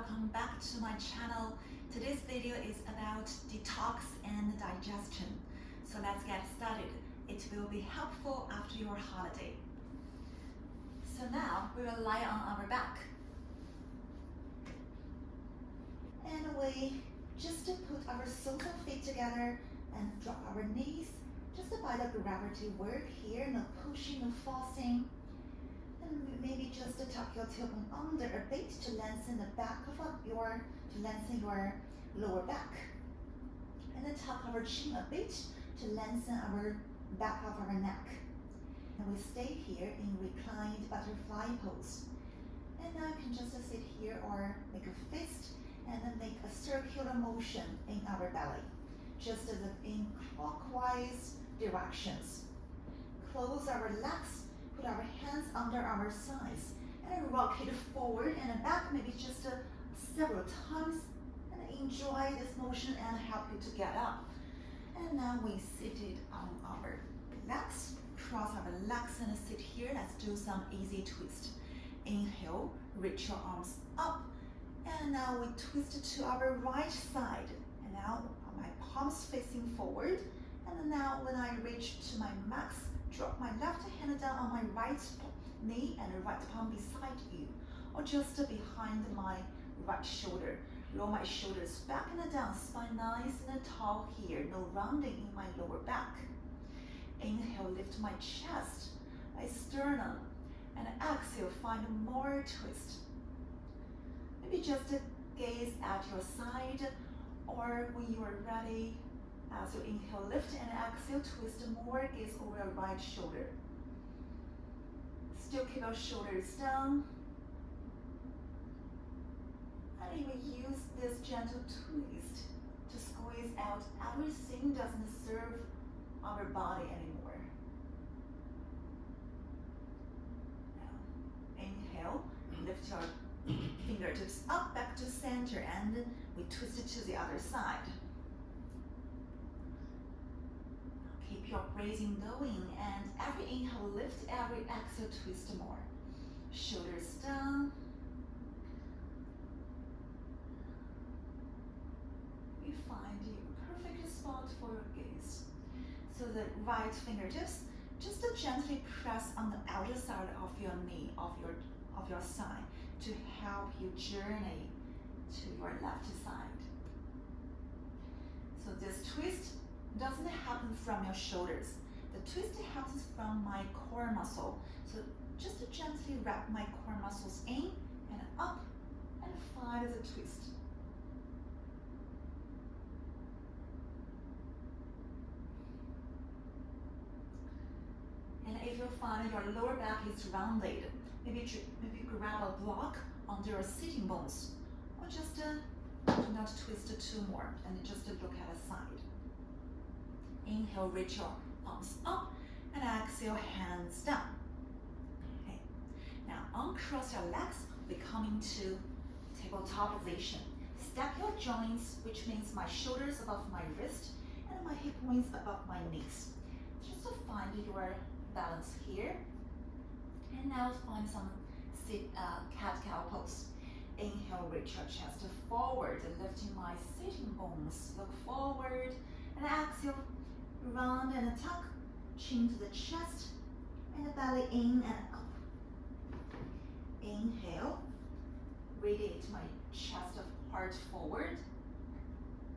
welcome back to my channel. Today's video is about detox and digestion. So let's get started. It will be helpful after your holiday. So now we will lie on our back. And we just put our soles of feet together and drop our knees just by the gravity work here, no pushing, no forcing. And maybe just tuck your tailbone under a bit to lengthen the back of your lower back. And then tuck our chin a bit to lengthen our back of our neck. And we stay here in reclined butterfly pose. And now you can just sit here or make a fist and then make a circular motion in our belly, just as in clockwise directions. Close our legs, put our hands under our sides, and rock it forward and back, maybe just several times, and enjoy this motion and help you to get up. And now we seated on our legs, cross our legs and sit here. Let's do some easy twist. Inhale, reach your arms up, and now we twist to our right side. And now my palms facing forward. And then now when I reach to my max, drop my left hand down on my right knee and right palm beside you, or just behind my right shoulder. Roll my shoulders back and down, spine nice and tall here, no rounding in my lower back. Inhale, lift my chest, my sternum, and exhale, find more twist. Maybe just gaze at your side, or when you are ready, as you inhale, lift and exhale, twist more, gaze over your right shoulder. Still keep your shoulders down. And you will use this gentle twist to squeeze out everything doesn't serve our body anymore. Now, inhale, lift your fingertips up back to center, and we twist it to the other side. Keep your breathing going, and every inhale lift, every exhale twist more. Shoulders down. You find a perfect spot for your gaze. So the right fingertips just gently press on the outer side of your knee, of your side, to help you journey to your left side. So this twist doesn't happen from your shoulders. The twist happens from my core muscle. So just gently wrap my core muscles in and up and find the twist. And if you find your lower back is rounded, maybe grab a block under your sitting bones, or just do not twist two more and just look at the side. Inhale, reach your arms up, and exhale, hands down. Okay. Now uncross your legs, we're coming to tabletop position. Stack your joints, which means my shoulders above my wrist and my hip points above my knees. Just to find your balance here. And now find some cat-cow pose. Inhale, reach your chest forward, lifting my sitting bones. Look forward, and exhale, round and tuck, chin to the chest, and the belly in and up. Inhale, radiate my chest heart forward,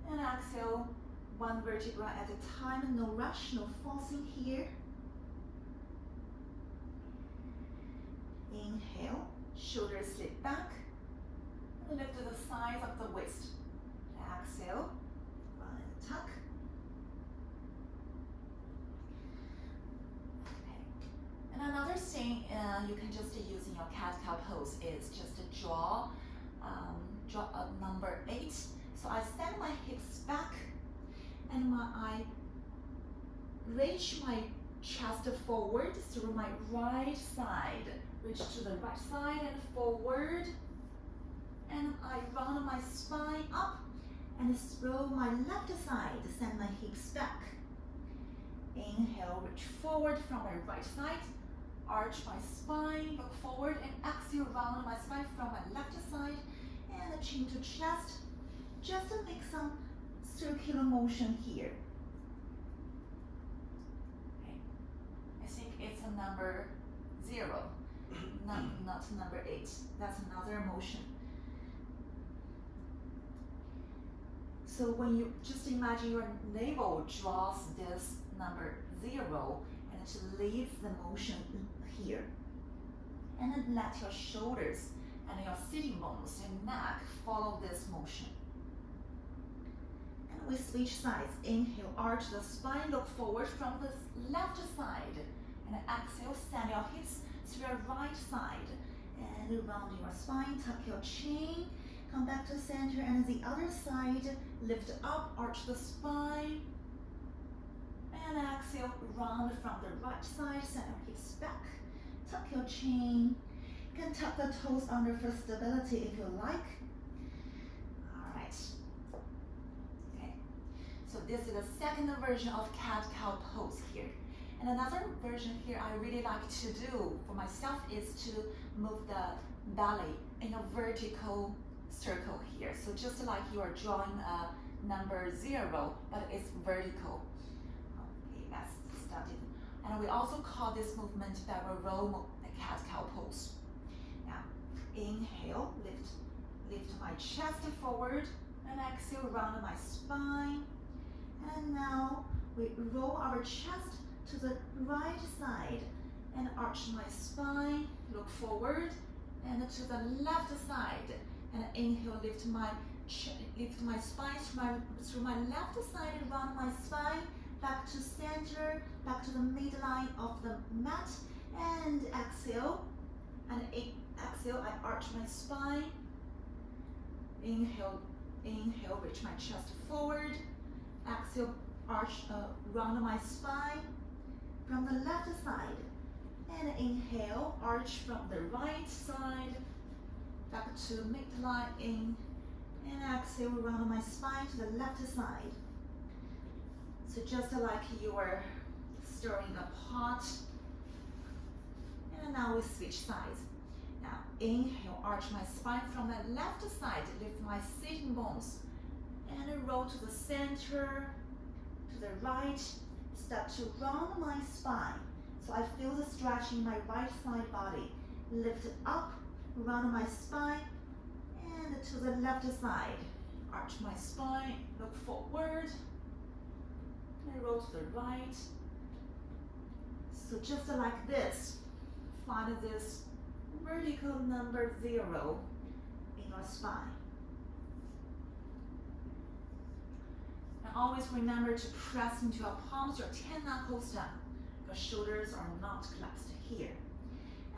and exhale, one vertebra at a time, no rush, no forcing here. Inhale, shoulders slip back, and lift to the sides of the waist. Exhale, round and tuck. And another thing you can just use in your cat-cow pose is just draw a number 8. So I send my hips back, and I reach my chest forward through my right side. Reach to the right side and forward, and I round my spine up and throw my left side. Send my hips back. Inhale, reach forward from my right side. Arch my spine, look forward, and exhale, round my spine from my left side, and chin to chest, just to make some circular motion here. Okay. I think it's a number 0, not number 8. That's another motion. So when you just imagine your navel draws this number 0 and to leave the motion here. And then let your shoulders and your sitting bones and neck follow this motion. And we switch sides. Inhale, arch the spine, look forward from the left side. And exhale, send your hips to your right side. And round your spine, tuck your chin. Come back to center, and the other side, lift up, arch the spine. And exhale, round from the right side, send your hips back. Tuck your chin. You can tuck the toes under for stability if you like. All right. Okay. So this is the second version of cat-cow pose here. And another version here I really like to do for myself is to move the belly in a vertical circle here. So just like you are drawing a number 0, but it's vertical. Okay, let's start it. And we also call this movement barrel cat-cow pose. Now, inhale, lift my chest forward, and exhale, round my spine. And now we roll our chest to the right side and arch my spine, look forward, and to the left side. And inhale, lift my spine through my left side, round my spine, back to center, back to the midline of the mat, and exhale. And exhale, I arch my spine. Inhale, reach my chest forward. Exhale, arch, round my spine from the left side. And inhale, arch from the right side, back to midline in, and exhale, round my spine to the left side. So just like you are stirring a pot. And now we switch sides. Now inhale, arch my spine from the left side, lift my sitting bones, and roll to the center, to the right, start to round my spine. So I feel the stretch in my right side body. Lift it up, round my spine, and to the left side. Arch my spine, look forward, and roll to the right. So just like this, find this vertical number 0 in your spine. And always remember to press into your palms, your 10 knuckles down. Your shoulders are not collapsed here.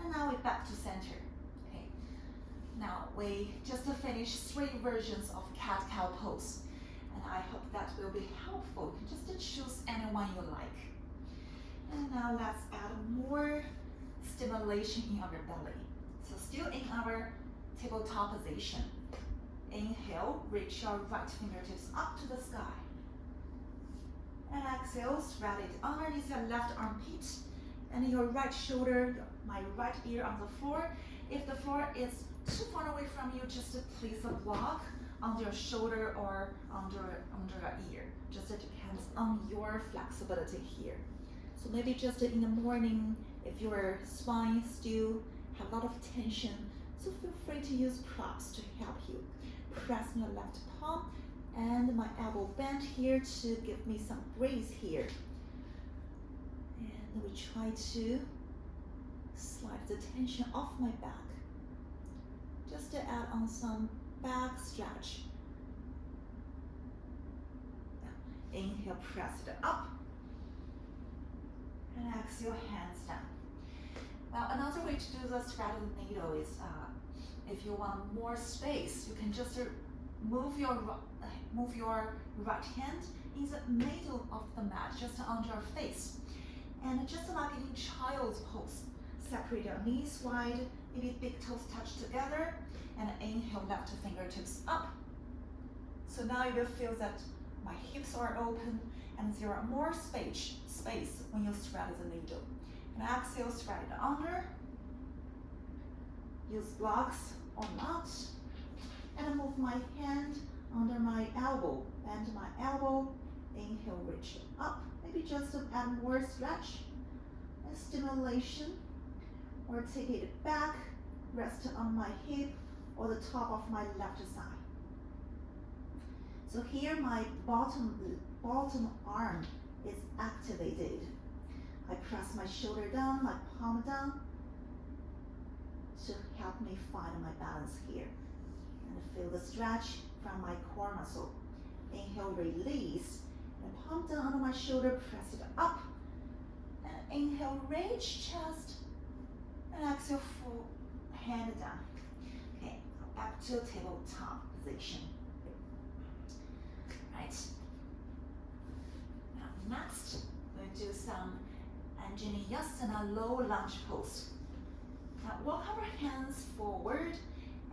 And now we're back to center. Okay. Now we just finished 3 versions of cat-cow pose. And I hope that will be helpful. You can just choose any one you like. And now let's add more stimulation in our belly. So still in our tabletop position. Inhale, reach your right fingertips up to the sky. And exhale, spread it underneath your left armpit and your right shoulder, my right ear on the floor. If the floor is too far away from you, just place a block under your shoulder or under your ear. Just depends on your flexibility here. So maybe just in the morning, if your spine still have a lot of tension, so feel free to use props to help you. Press your left palm and my elbow bent here to give me some breeze here. And we try to slide the tension off my back. Just to add on some back stretch. Now, inhale, press it up. And exhale, hands down. Now, another way to do the thread of the needle is if you want more space, you can just move your right hand in the middle of the mat, just on your face. And just like in child's pose, separate your knees wide, maybe big toes touch together, and inhale, left fingertips up. So now you will feel that my hips are open and there are more space when you thread the needle. And exhale, thread it under. Use blocks or not. And move my hand under my elbow, bend my elbow, inhale, reach it up. Maybe just add more stretch and stimulation, or take it back, rest on my hip or the top of my left side. So here my bottom arm is activated. I press my shoulder down, my palm down to help me find my balance here. And feel the stretch from my core muscle. Inhale, release, and palm down on my shoulder, press it up. And inhale, reach chest, and exhale, full hand down. Okay, back to tabletop position. Right. Now next, we'll do some Anjaneyasana low lunge pose. Now walk our hands forward,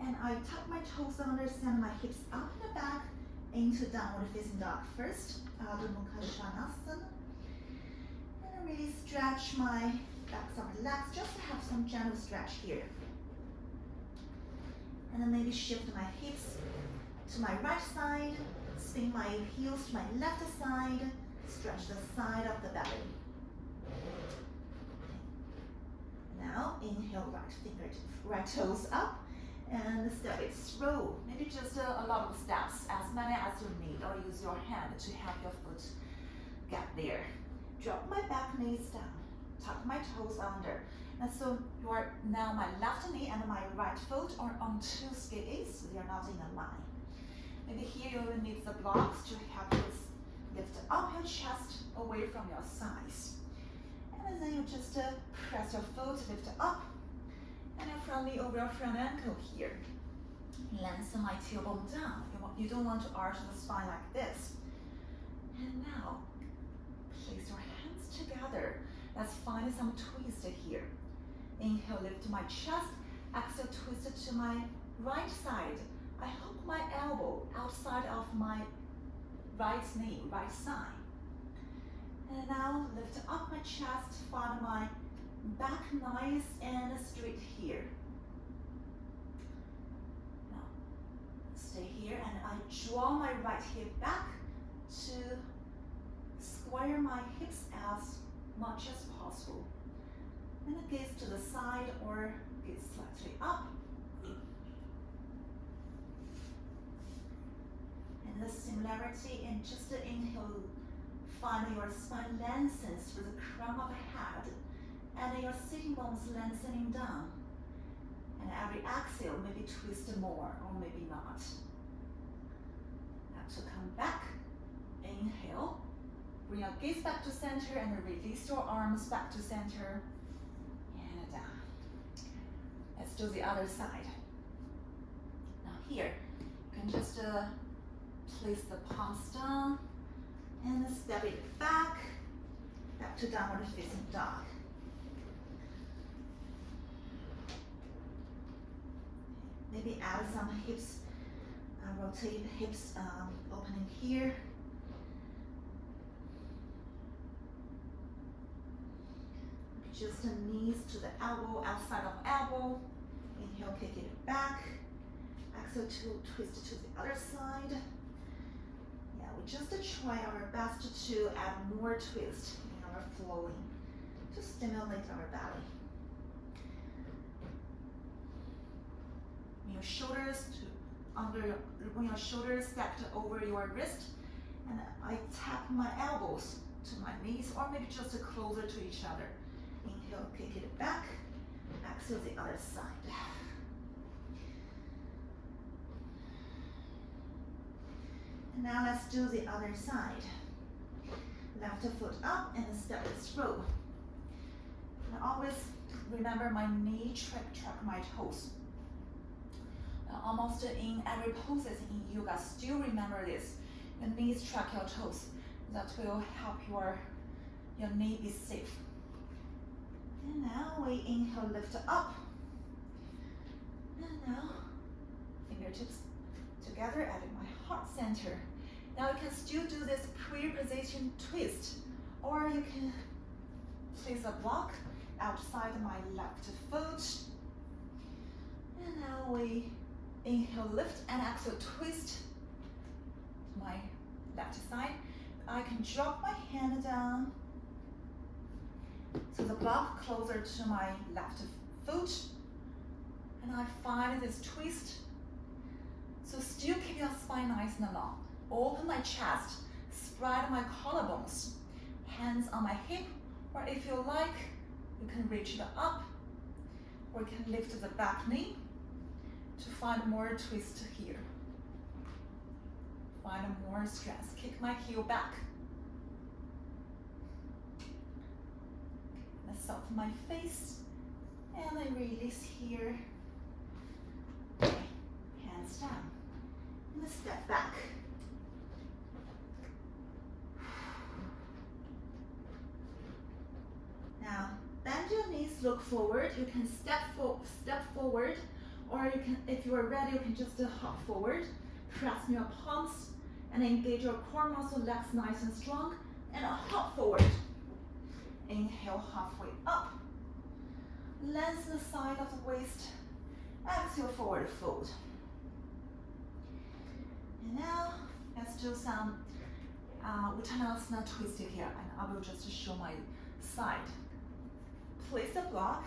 and I tuck my toes under, send my hips up and back into downward facing dog first. Adho Mukha Svanasana. And really stretch my backs of my legs, just to have some gentle stretch here. And then maybe shift my hips to my right side, spin my heels to my left side, stretch the side of the belly. Now inhale, right fingertips, right toes up, and step it slow. Maybe just a lot of steps, as many as you need, or use your hand to help your foot get there. Drop my back knees down, tuck my toes under. And so now my left knee and my right foot are on two skivvies, they are not in a line. Maybe here you will need the blocks to help you lift up your chest away from your thighs. And then you just press your foot, lift up, and your front knee over your front ankle here. Lengthen my tailbone down. You don't want to arch the spine like this. And now, place your hands together. Let's find some twist here. Inhale, lift my chest. Exhale, twist it to my right side. I hook my elbow outside of my right knee, right side. And now lift up my chest, find my back nice and straight here. Now stay here, and I draw my right hip back to square my hips as much as possible. And gaze to the side or gaze slightly up. And the similarity in just the inhale, find your spine lengthens through the crown of the head, and your sitting bones lengthening down. And every exhale, maybe twist more or maybe not. Now to come back, inhale, bring your gaze back to center and release your arms back to center. And down. Let's do the other side. Now here, you can just place the palms down and step it back to downward facing dog. Maybe add some hips, rotate hips, opening here. Just the knees to the elbow, outside of elbow. Inhale, kick it back. Exhale to twist it to the other side. Yeah, we just try our best to add more twist in our flowing to stimulate our belly. Bring your shoulders bring your shoulders stacked over your wrist, and I tap my elbows to my knees, or maybe just closer to each other. Inhale, kick it back. Exhale, the other side. And now let's do the other side. Left foot up and step it through. And always remember my knee track my toes. Almost in every poses in yoga, still remember this. Your knees track your toes. That will help your knee be safe. And now we inhale, lift up. And now fingertips together at my heart center. Now you can still do this pre-position twist, or you can place a block outside my left foot. And now we Inhale, lift, and exhale, twist to my left side. I can drop my hand down so the block closer to my left foot. And I find this twist. So still keep your spine nice and long. Open my chest, spread my collarbones, hands on my hip, or if you like, you can reach it up, or you can lift the back knee to find more twist here. Find more strength. Kick my heel back. I soften my face, and I release here. Okay. Hands down. And a step back. Now, bend your knees, look forward. You can step forward, or you can, if you are ready, you can just hop forward. Press your palms and engage your core muscle, legs nice and strong, and hop forward. Inhale, halfway up. Lengthen the side of the waist. Exhale, forward fold. And now, let's do some Uttanasana twist here, and I will just show my side. Place the block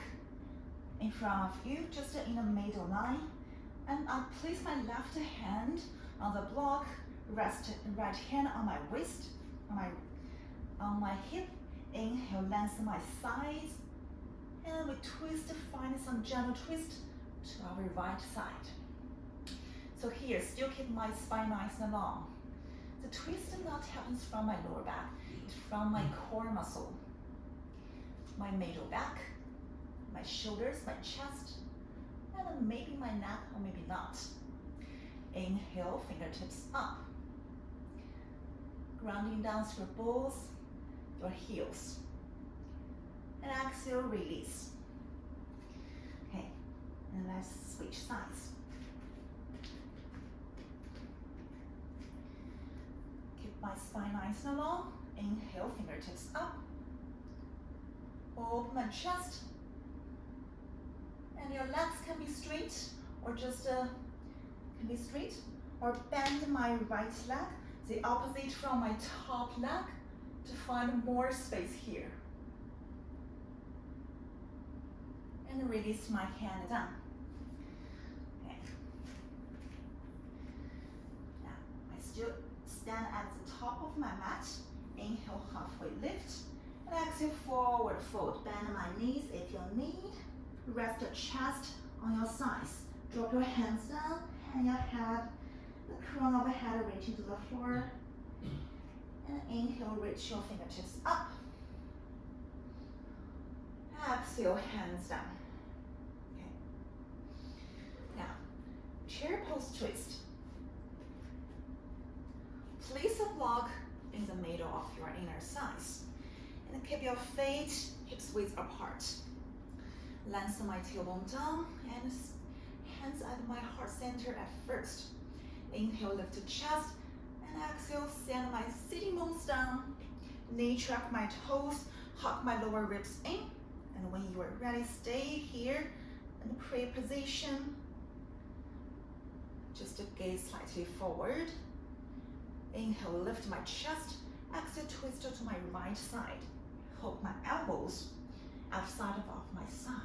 in front of you, just in the middle line, and I place my left hand on the block, rest right hand on my waist, on my hip. Inhale, lengthen my sides, and we twist, find some gentle twist to our right side. So here, still keep my spine nice and long. The twist not happens from my lower back, it's from my core muscle, my middle back, my shoulders, my chest, and maybe my neck, or maybe not. Inhale, fingertips up. Grounding down through both your heels. And exhale, release. Okay, and let's switch sides. Keep my spine nice and long. Inhale, fingertips up. Open my chest. And your legs can be straight, or just can be straight, or bend my right leg, the opposite from my top leg, to find more space here. And release my hand down. Okay. Now, I still stand at the top of my mat. Inhale, halfway lift. And exhale, forward fold. Bend my knees if you need. Rest your chest on your sides. Drop your hands down, and your head, the crown of the head reaching to the floor. And inhale, reach your fingertips up. Exhale, hands down. Okay. Now, chair pose twist. Place a block in the middle of your inner thighs. And keep your feet hips width apart. Lengthen my tailbone down and hands at my heart center at first. Inhale, lift the chest, and exhale, send my sitting bones down. Knee track my toes, hug my lower ribs in. And when you are ready, stay here in prayer position. Just gaze slightly forward. Inhale, lift my chest. Exhale, twist to my right side. Hold my elbows outside of my side.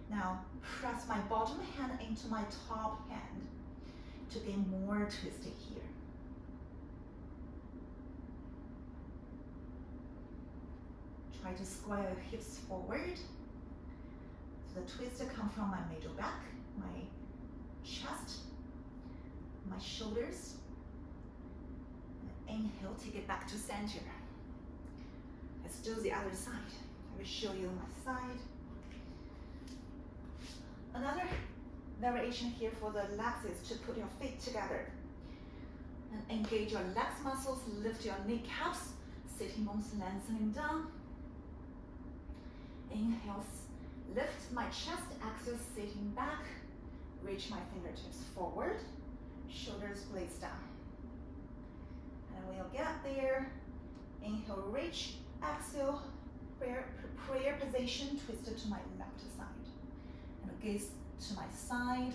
Now, press my bottom hand into my top hand to get more twisted here. Try to square your hips forward. So the twist comes from my middle back, my chest, my shoulders. And inhale, take it back to center. Let's do the other side. I will show you my side. Another variation here for the legs is to put your feet together and engage your legs muscles, lift your kneecaps, sitting bones lengthening down. Inhale, lift my chest, exhale, sitting back, reach my fingertips forward, shoulders blades down. And we'll get there. Inhale, reach, exhale, prayer position, twisted to my left side. And gaze to my side.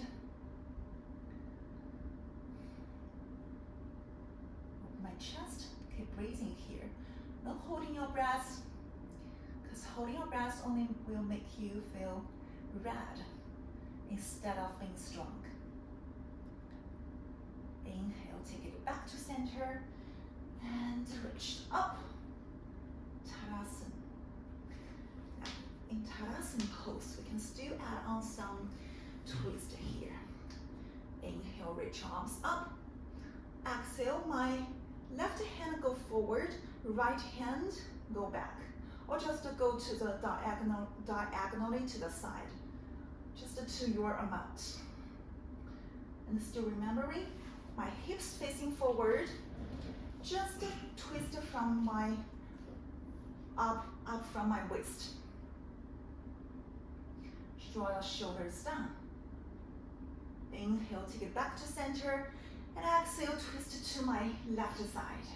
chest. Keep breathing here. Not holding your breath, because holding your breath only will make you feel red instead of being strong. Inhale, take it back to center and reach up. Tadasana. Now, in Tadasana pose, we can still add on some twist here. Inhale, reach arms up. Exhale, my left hand go forward, right hand go back. Or just go to the diagonally to the side. Just to your amount. And still remembering, my hips facing forward. Just twist from my up from my waist. Draw your shoulders down. Inhale, take it back to center. And exhale, twist to my left side.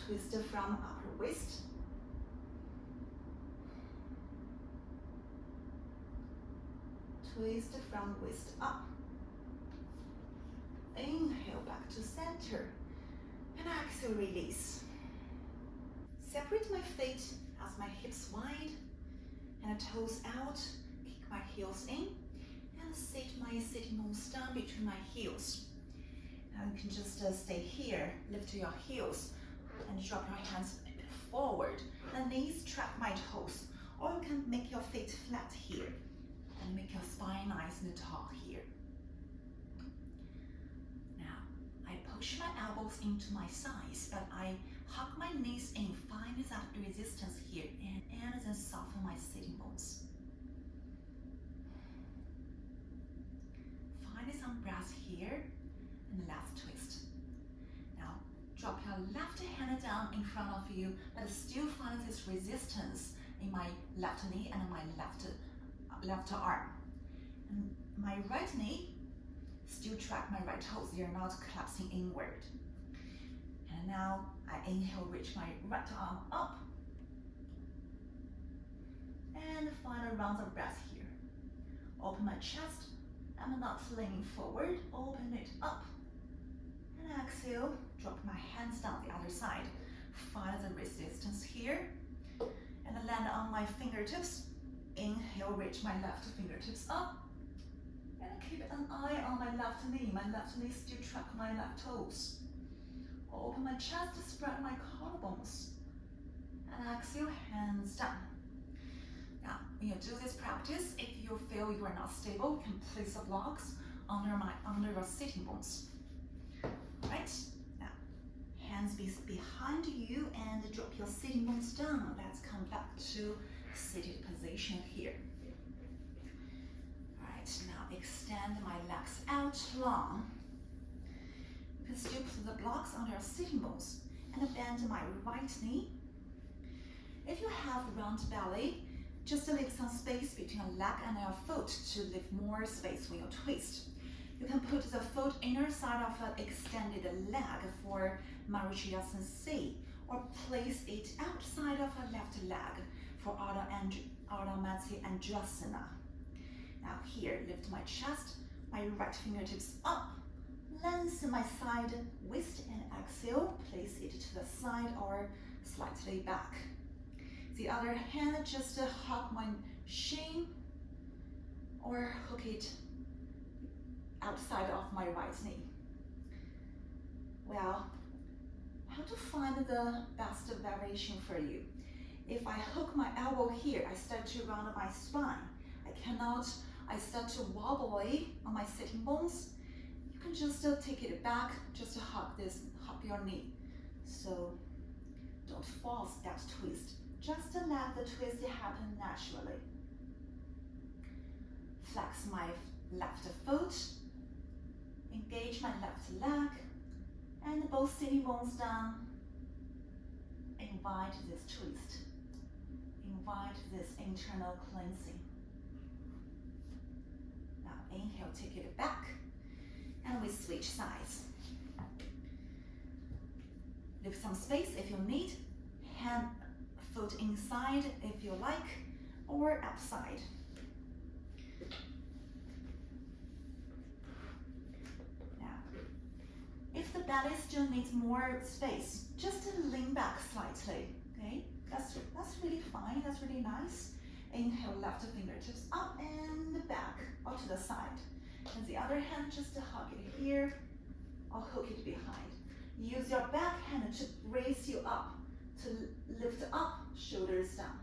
Twist from upper waist. Twist from waist up. Inhale, back to center. And exhale, release. Separate my feet as my hips wide and toes out. Kick my heels in and sit my sitting bones down between my heels. Now you can just stay here, lift your heels and drop your hands forward. And knees track my toes. Or you can make your feet flat here and make your spine nice and tall here. Now, I push my elbows into my sides, but I hug my knees in, find that resistance here, and then soften my sitting bones. Find some breath here, and last twist. Now, drop your left hand down in front of you, but still find this resistance in my left knee and my left arm. And my right knee still track my right toes. They are not collapsing inward. And now I inhale, reach my right arm up. And find a round of breath here. Open my chest. I'm not leaning forward. Open it up. And exhale, drop my hands down the other side. Find the resistance here. And land on my fingertips. Inhale, reach my left fingertips up. And keep an eye on my left knee. My left knee still track my left toes. Open my chest, spread my collarbones. And exhale, hands down. Now, when you do this practice, if you feel you are not stable, you can place the blocks under your sitting bones. Right? Now, hands behind you and drop your sitting bones down. Let's come back to seated position here. Alright, now extend my legs out long. You can still put the blocks on your sitting bones and bend my right knee. If you have round belly, just leave some space between your leg and your foot to leave more space when you twist. You can put the foot inner side of an extended leg for Marichyasana C, or place it outside of a left leg for Ardha Matsyendrasana. Now here, lift my chest, my right fingertips up, lengthen my side waist and exhale, place it to the side or slightly back. The other hand, just hug my shin or hook it outside of my right knee. Well, how to find the best variation for you? If I hook my elbow here, I start to round my spine. I start to wobble on my sitting bones. You can just take it back, just hug your knee. So don't force that twist. Just let the twist happen naturally. Flex my left foot, engage my left leg, and both sitting bones down. Invite this twist. Invite this internal cleansing. Now inhale, take it back, and we switch sides. Leave some space if you need. Hand, foot inside if you like, or outside. Now, if the belly still needs more space, just lean back slightly, okay? That's really fine, that's really nice. Inhale, left fingertips up and back, or to the side. And the other hand, just hug it here, or hook it behind. Use your back hand to raise you up, to lift up, shoulders down.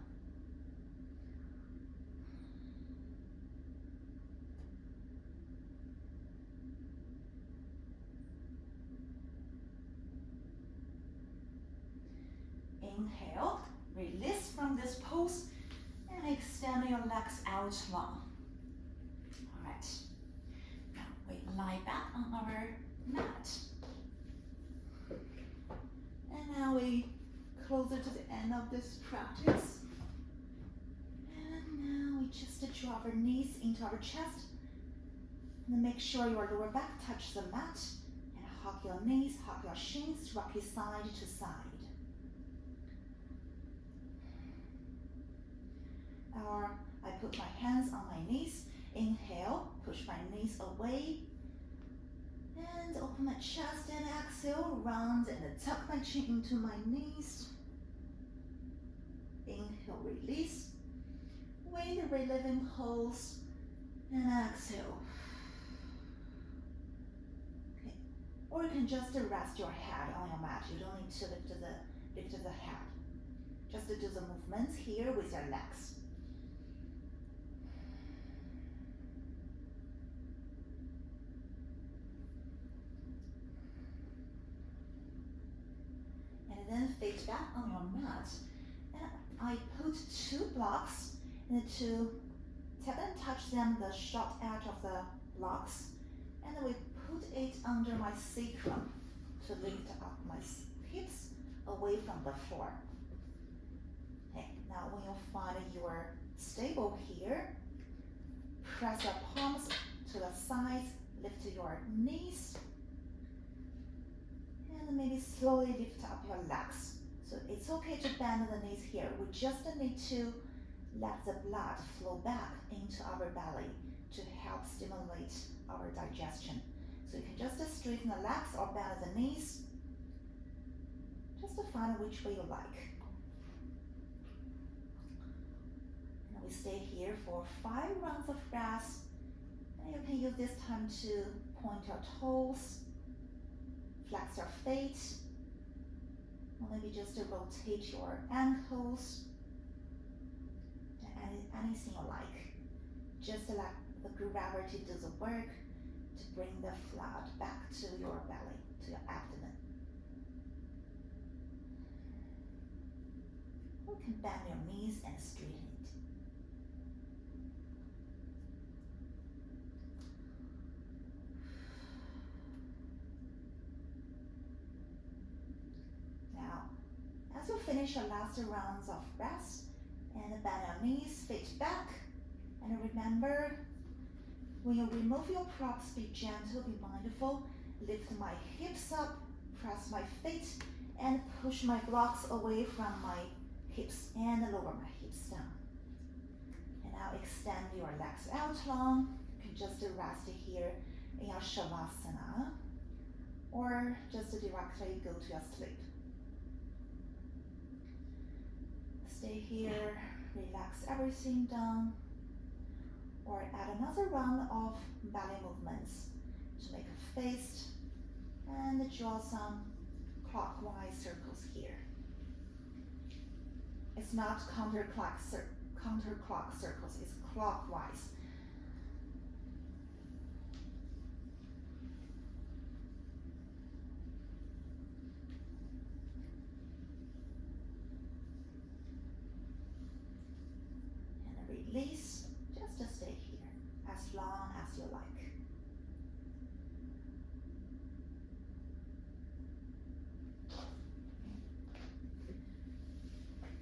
Inhale, release from this pose, and extend your legs out long. All right, now we lie back on our mat. And now we closer to the end of this practice. And now we just draw our knees into our chest. And make sure your lower back touches the mat. And hug your knees, hug your shins, rock it side to side. Or I put my hands on my knees. Inhale, push my knees away. And open my chest and exhale, round and tuck my chin into my knees. Inhale, release. With reliving pose and exhale. Okay. Or you can just rest your head on your mat. You don't need to lift the head. Just do the movements here with your legs. And then feet back on your mat. And I put 2 blocks and to tap and touch them, the short edge of the blocks. And we put it under my sacrum to lift up my hips away from the floor. Okay, now when you find you're stable here, press your palms to the sides, lift your knees, and maybe slowly lift up your legs. So it's okay to bend the knees here. We just need to let the blood flow back into our belly to help stimulate our digestion. So you can just straighten the legs or bend the knees, just to find which way you like. And we stay here for 5 rounds of breath. And you can use this time to point your toes, flex your feet, or maybe just to rotate your ankles, anything you like. Just let the gravity do the work to bring the blood back to your belly, to your abdomen. You can bend your knees and straighten it. Now, as you finish your last rounds of breath, and bend your knees, feet back, and remember, when you remove your props, be gentle, be mindful, lift my hips up, press my feet, and push my blocks away from my hips, and lower my hips down. And now extend your legs out long. You can just rest here in your Shavasana, or just directly go to your sleep. Stay here, relax everything down, or add another round of belly movements to make a fist and draw some clockwise circles here. It's not counterclock circles, it's clockwise. Release, just to stay here as long as you like.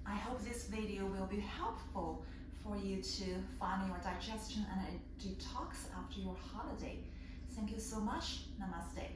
I hope this video will be helpful for you to find your digestion and a detox after your holiday. Thank you so much. Namaste.